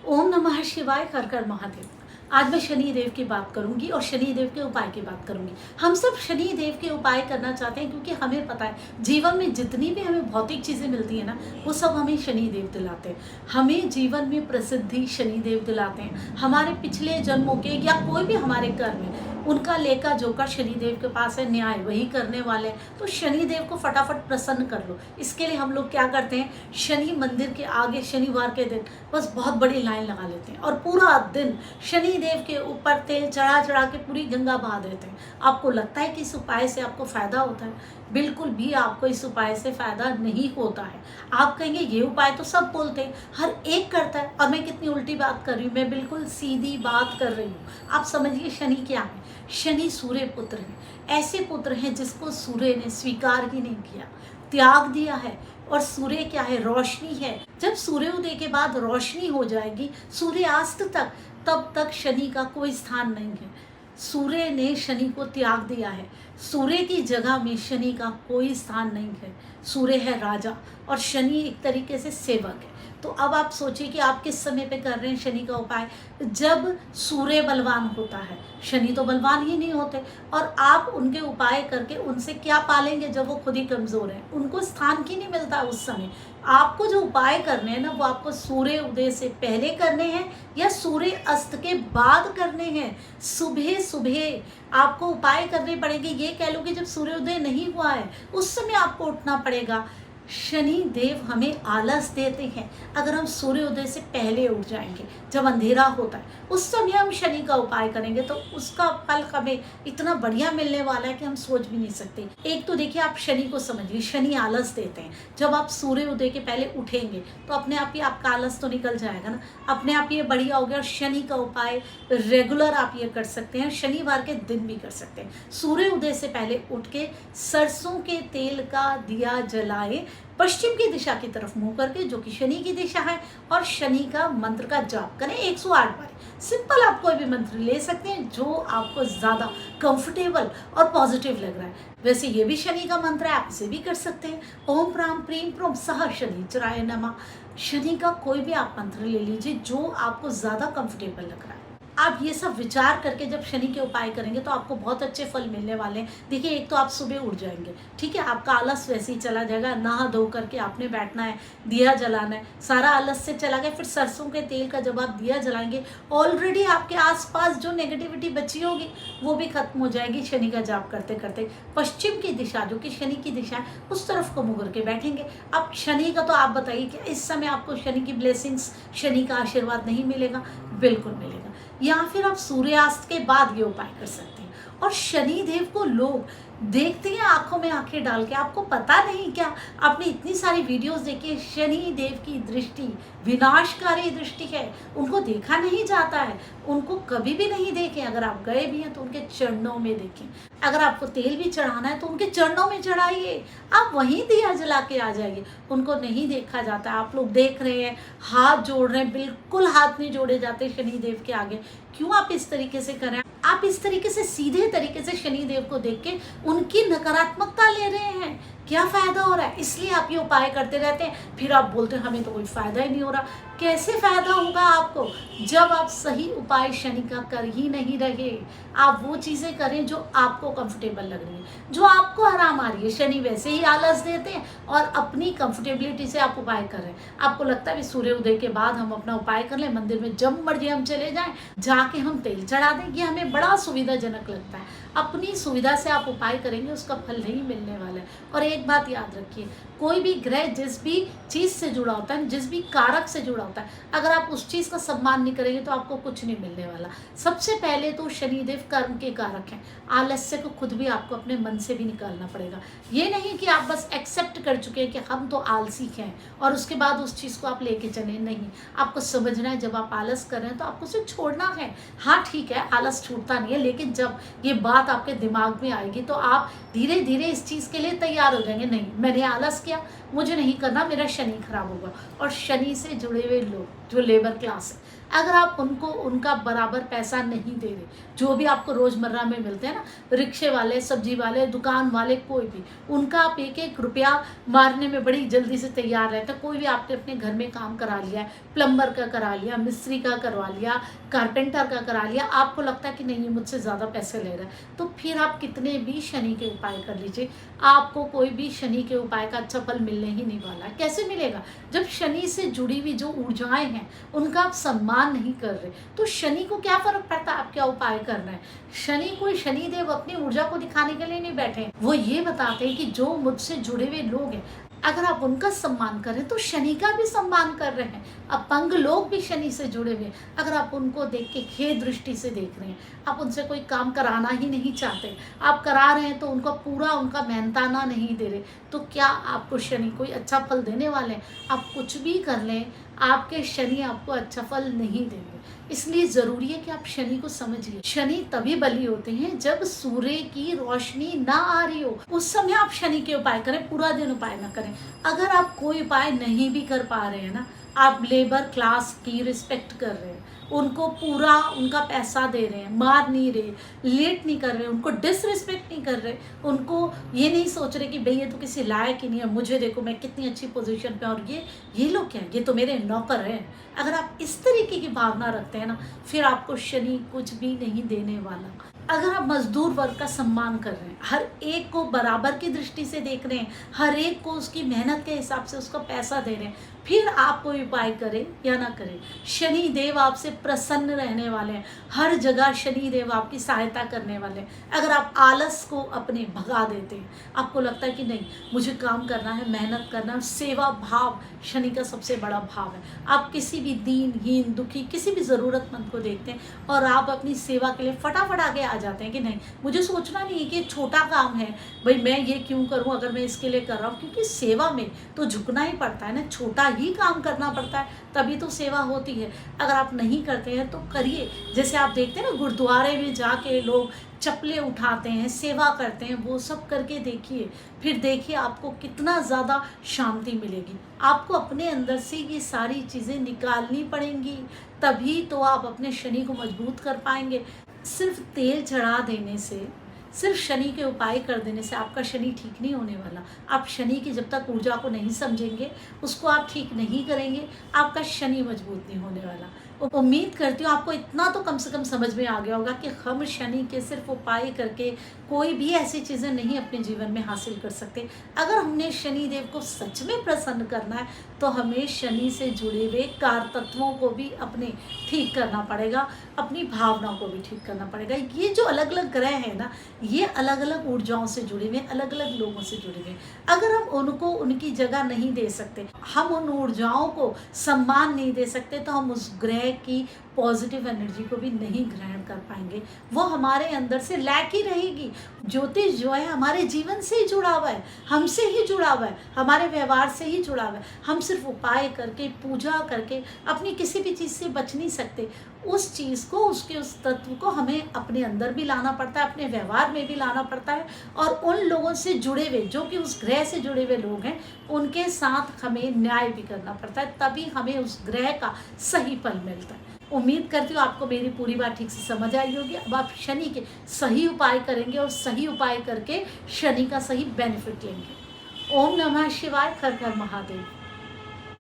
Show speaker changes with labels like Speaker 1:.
Speaker 1: ओम नमः शिवाय, हर हर महादेव। आज मैं शनि देव की बात करूंगी और शनि देव के उपाय की बात करूंगी। हम सब शनि देव के उपाय करना चाहते हैं क्योंकि हमें पता है जीवन में जितनी भी हमें भौतिक चीज़ें मिलती है ना, वो सब हमें शनि देव दिलाते हैं। हमें जीवन में प्रसिद्धि शनि देव दिलाते हैं। हमारे पिछले जन्मों के या कोई भी हमारे कर्म है उनका लेखा जोखा शनि देव के पास है, न्याय वही करने वाले हैं। तो शनि देव को फटाफट प्रसन्न कर लो। इसके लिए हम लोग क्या करते हैं, शनि मंदिर के आगे शनिवार के दिन बस बहुत बड़ी लाइन लगा लेते हैं और पूरा दिन शनि देव के ऊपर तेल चढ़ा चढ़ा के पूरी गंगा बहा देते हैं। आपको लगता है कि इस उपाय से आपको फायदा होता है? बिल्कुल भी आपको इस उपाय से फायदा नहीं होता है। आप कहेंगे ये उपाय तो सब बोलते हैं, हर एक करता है, और मैं कितनी उल्टी बात कर रही हूँ, मैं बिल्कुल सीधी बात कर रही हूँ। आप समझिए शनि क्या है। शनि सूर्य पुत्र है। ऐसे पुत्र हैं जिसको सूर्य ने स्वीकार ही नहीं किया, त्याग दिया है। और सूर्य क्या है, रोशनी है। जब सूर्योदय के बाद रोशनी हो जाएगी सूर्यास्त तक, तब तक शनि का कोई स्थान नहीं है। सूर्य ने शनि को त्याग दिया है। सूर्य की जगह में शनि का कोई स्थान नहीं है। सूर्य है राजा और शनि एक तरीके से सेवक है। तो अब आप सोचिए कि आप किस समय पे कर रहे हैं शनि का उपाय, जब सूर्य बलवान होता है। शनि तो बलवान ही नहीं होते, और आप उनके उपाय करके उनसे क्या पालेंगे जब वो खुद ही कमजोर हैं। उनको स्थान की नहीं मिलता उस समय। आपको जो उपाय करने हैं ना, वो आपको सूर्य उदय से पहले करने हैं या सूर्य अस्त के बाद करने हैं। सुबह सुबह आपको उपाय करने पड़ेंगे। ये कह लो कि जब सूर्योदय नहीं हुआ है उस समय आपको उठना पड़ेगा। शनि देव हमें आलस देते हैं। अगर हम सूर्योदय से पहले उठ जाएंगे, जब अंधेरा होता है उस समय हम शनि का उपाय करेंगे, तो उसका फल हमें इतना बढ़िया मिलने वाला है कि हम सोच भी नहीं सकते। एक तो देखिए, आप शनि को समझिए, शनि आलस देते हैं। जब आप सूर्योदय के पहले उठेंगे तो अपने आप ही आपका आलस तो निकल जाएगा ना, अपने आप ये बढ़िया हो गया। और शनि का उपाय रेगुलर आप ये कर सकते हैं, शनिवार के दिन भी कर सकते हैं। सूर्योदय से पहले उठ के सरसों के तेल का दिया जलाए, पश्चिम की दिशा की तरफ मुंह करके, जो कि शनि की दिशा है, और शनि का मंत्र का जाप करें 108 बार। सिंपल, आप कोई भी मंत्र ले सकते हैं जो आपको ज़्यादा कंफर्टेबल और पॉजिटिव लग रहा है। वैसे ये भी शनि का मंत्र है, आप इसे भी कर सकते हैं। ओम प्राम प्रीम प्रोम सह शनिचराय नमः। शनि का कोई भी आप मंत्र ले लीजिए जो आपको ज़्यादा कंफर्टेबल लग रहा है। आप ये सब विचार करके जब शनि के उपाय करेंगे तो आपको बहुत अच्छे फल मिलने वाले हैं। देखिए, एक तो आप सुबह उठ जाएंगे, ठीक है, आपका आलस वैसे ही चला जाएगा। नहा धो करके आपने बैठना है, दिया जलाना है, सारा आलस से चला गया। फिर सरसों के तेल का जब आप दिया जलाएंगे, ऑलरेडी आपके आसपास जो नेगेटिविटी बची होगी वो भी खत्म हो जाएगी। शनि का जाप करते करते पश्चिम की दिशा, जो कि शनि की दिशा है, उस तरफ को मुड़ के बैठेंगे। अब शनि का तो आप बताइए कि इस समय आपको शनि की ब्लेसिंग्स, शनि का आशीर्वाद नहीं मिलेगा? बिल्कुल मिलेगा। या फिर आप सूर्यास्त के बाद ये उपाय कर सकते हैं। और शनि देव को लोग देखते हैं आंखों में आंखें डाल के, आपको पता नहीं क्या? आपने इतनी सारी वीडियोस देखी है, शनि देव की दृष्टि विनाशकारी दृष्टि है, उनको देखा नहीं जाता है, उनको कभी भी नहीं देखें। अगर आप गए भी हैं तो उनके चरणों में देखें। अगर आपको तेल भी चढ़ाना है तो उनके चरणों में चढ़ाइए, आप वहीं दिया जला के आ जाइए। उनको नहीं देखा जाता। आप लोग देख रहे हैं, हाथ जोड़ रहे हैं, बिल्कुल हाथ नहीं जोड़े जाते शनि देव के आगे। क्यों आप इस तरीके से करें? आप इस तरीके से सीधे तरीके से शनि देव को देख के उनकी नकारात्मकता ले रहे हैं। क्या फायदा हो रहा है? इसलिए आप ये उपाय करते रहते हैं, फिर आप बोलते हैं हमें तो कोई फायदा ही नहीं हो रहा। कैसे फायदा होगा आपको, जब आप सही उपाय शनि का कर ही नहीं रहे। आप वो चीजें करें जो आपको कंफर्टेबल लग रही है, जो आपको आराम आ रही है। शनि वैसे ही आलस देते हैं और अपनी कंफर्टेबिलिटी से आप उपाय कर रहे हैं। आपको लगता है सूर्योदय के बाद हम अपना उपाय कर लें, मंदिर में जब मर्जी हम चले जाएं, जाके हम तेल चढ़ा दें, ये हमें बड़ा सुविधाजनक लगता है। अपनी सुविधा से आप उपाय करेंगे, उसका फल नहीं मिलने वाला है। और एक बात याद रखिए, कोई भी ग्रह जिस भी चीज़ से जुड़ा होता है, जिस भी कारक से जुड़ा होता है, अगर आप उस चीज़ का सम्मान नहीं करेंगे तो आपको कुछ नहीं मिलने वाला। सबसे पहले तो शनिदेव कर्म के कारक हैं। आलस्य को खुद भी आपको अपने मन से भी निकालना पड़ेगा। ये नहीं कि आप बस एक्सेप्ट कर चुके हैं कि हम तो आलसी हैं और उसके बाद उस चीज़ को आप लेके चले। नहीं, आपको समझना है जब आप आलस कर रहे हैं तो आपको उसे छोड़ना है। हाँ ठीक है, आलस छूटता नहीं है, लेकिन जब ये बात आपके दिमाग में आएगी तो आप धीरे धीरे इस चीज़ के लिए तैयार हो जाएंगे। नहीं, मैंने आलस किया, मुझे नहीं करना, मेरा शनि खराब होगा। और शनि से जुड़े हुए लोग जो लेबर क्लास है, अगर आप उनको उनका बराबर पैसा नहीं दे रहे, जो भी आपको रोज़मर्रा में मिलते हैं ना, रिक्शे वाले, सब्जी वाले, दुकान वाले, कोई भी, उनका आप एक एक रुपया मारने में बड़ी जल्दी से तैयार रहता है। कोई भी आपने अपने घर में काम करा लिया है, प्लम्बर का करा लिया, मिस्त्री का करवा लिया, कारपेंटर का करा लिया, आपको लगता है कि नहीं, ये मुझसे ज़्यादा पैसे ले रहा है, तो फिर आप कितने भी शनि के उपाय कर लीजिए, आपको कोई भी शनि के उपाय का अच्छा फल मिलने ही नहीं वाला है। कैसे मिलेगा? जब शनि से जुड़ी हुई जो ऊर्जाएं हैं उनका आप सम्मान नहीं कर रहे, तो शनि को क्या फर्क पड़ता है आप क्या उपाय कर रहे हैं? शनि देव अपनी ऊर्जा को दिखाने के लिए नहीं बैठे हैं, वो ये बताते हैं कि जो मुझसे जुड़े हुए लोग हैं, अगर आप उनका सम्मान करें तो शनि का भी सम्मान कर रहे हैं। अपंग लोग भी शनि से जुड़े हुए हैं, अगर आप उनको देख के खेद दृष्टि से देख रहे हैं, आप उनसे कोई काम कराना ही नहीं चाहते, आप करा रहे हैं तो उनका पूरा उनका मेहनताना नहीं दे रहे, तो क्या आपको शनि कोई अच्छा फल देने वाले हैं? आप कुछ भी कर लें, आपके शनि आपको अच्छा फल नहीं देंगे। इसलिए ज़रूरी है कि आप शनि को समझिए। शनि तभी बली होते हैं जब सूर्य की रोशनी ना आ रही हो, उस समय आप शनि के उपाय करें, पूरा दिन उपाय ना करें। अगर आप कोई उपाय नहीं भी कर पा रहे हैं ना, आप लेबर क्लास की रिस्पेक्ट कर रहे हैं, उनको पूरा उनका पैसा दे रहे हैं, मार नहीं रहे, लेट नहीं कर रहे, उनको डिसरिस्पेक्ट नहीं कर रहे, उनको ये नहीं सोच रहे कि भाई ये तो किसी लायक ही नहीं है, मुझे देखो मैं कितनी अच्छी पोजीशन पे, और ये लोग क्या है, ये तो मेरे नौकर हैं। अगर आप इस तरीके की भावना रखते हैं ना, फिर आपको शनि कुछ भी नहीं देने वाला। अगर आप मजदूर वर्ग का सम्मान कर रहे हैं, हर एक को बराबर की दृष्टि से देख रहे हैं, हर एक को उसकी मेहनत के हिसाब से उसका पैसा दे रहे हैं, फिर आप कोई उपाय करें या ना करें, शनि देव आपसे प्रसन्न रहने वाले हैं। हर जगह शनि देव आपकी सहायता करने वाले हैं। अगर आप आलस को अपने भगा देते हैं, आपको लगता है कि नहीं मुझे काम करना है, मेहनत करना है, सेवा भाव शनि का सबसे बड़ा भाव है। आप किसी भी दीनहीन दुखी किसी भी ज़रूरतमंद को देखते हैं और आप अपनी सेवा के लिए फटाफट आगे आ जाते हैं कि नहीं, मुझे सोचना नहीं है कि छोटा काम है, भाई मैं ये क्यों करूं अगर मैं इसके लिए कर रहा हूं, क्योंकि सेवा में तो झुकना ही पड़ता है ना, छोटा ही काम करना पड़ता है, तभी तो सेवा होती है। अगर आप नहीं करते हैं तो करिए। जैसे आप देखते हैं ना, गुरुद्वारे में जाके लोग चप्पलें उठाते हैं, सेवा करते हैं, वो सब करके देखिए, फिर देखिए आपको कितना ज़्यादा शांति मिलेगी। आपको अपने अंदर से ये सारी चीज़ें निकालनी पड़ेंगी, तभी तो आप अपने शनि को मजबूत कर पाएंगे। सिर्फ तेल चढ़ा देने से, सिर्फ शनि के उपाय कर देने से आपका शनि ठीक नहीं होने वाला। आप शनि की जब तक ऊर्जा को नहीं समझेंगे, उसको आप ठीक नहीं करेंगे, आपका शनि मजबूत नहीं होने वाला। उम्मीद करती हूँ आपको इतना तो कम से कम समझ में आ गया होगा कि हम शनि के सिर्फ उपाय करके कोई भी ऐसी चीज़ें नहीं अपने जीवन में हासिल कर सकते। अगर हमने शनि देव को सच में प्रसन्न करना है तो हमें शनि से जुड़े हुए कार तत्वों को भी अपने ठीक करना पड़ेगा, अपनी भावनाओं को भी ठीक करना पड़ेगा। ये जो अलग अलग ग्रह हैं ना, ये अलग अलग ऊर्जाओं से जुड़े हुए, अलग अलग लोगों से जुड़े हुए। अगर हम उनको उनकी जगह नहीं दे सकते, हम उन ऊर्जाओं को सम्मान नहीं दे सकते, तो हम उस ग्रह की पॉजिटिव एनर्जी को भी नहीं ग्रहण कर पाएंगे, वो हमारे अंदर से लैक ही रहेगी। ज्योतिष जो है हमारे जीवन से ही जुड़ा हुआ है, हमसे ही जुड़ा हुआ है, हमारे व्यवहार से ही जुड़ा हुआ है। हम सिर्फ उपाय करके, पूजा करके अपनी किसी भी चीज़ से बच नहीं सकते। उस चीज़ को, उस तत्व को हमें अपने अंदर भी लाना पड़ता है, अपने व्यवहार में भी लाना पड़ता है, और उन लोगों से जुड़े हुए, जो कि उस ग्रह से जुड़े हुए लोग हैं, उनके साथ हमें न्याय भी करना पड़ता है, तभी हमें उस ग्रह का सही फल मिलता है। उम्मीद करती हूँ आपको मेरी पूरी बात ठीक से समझ आई होगी। अब आप शनि के सही उपाय करेंगे और सही उपाय करके शनि का सही बेनिफिट लेंगे। ओम नमः शिवाय, हर हर महादेव।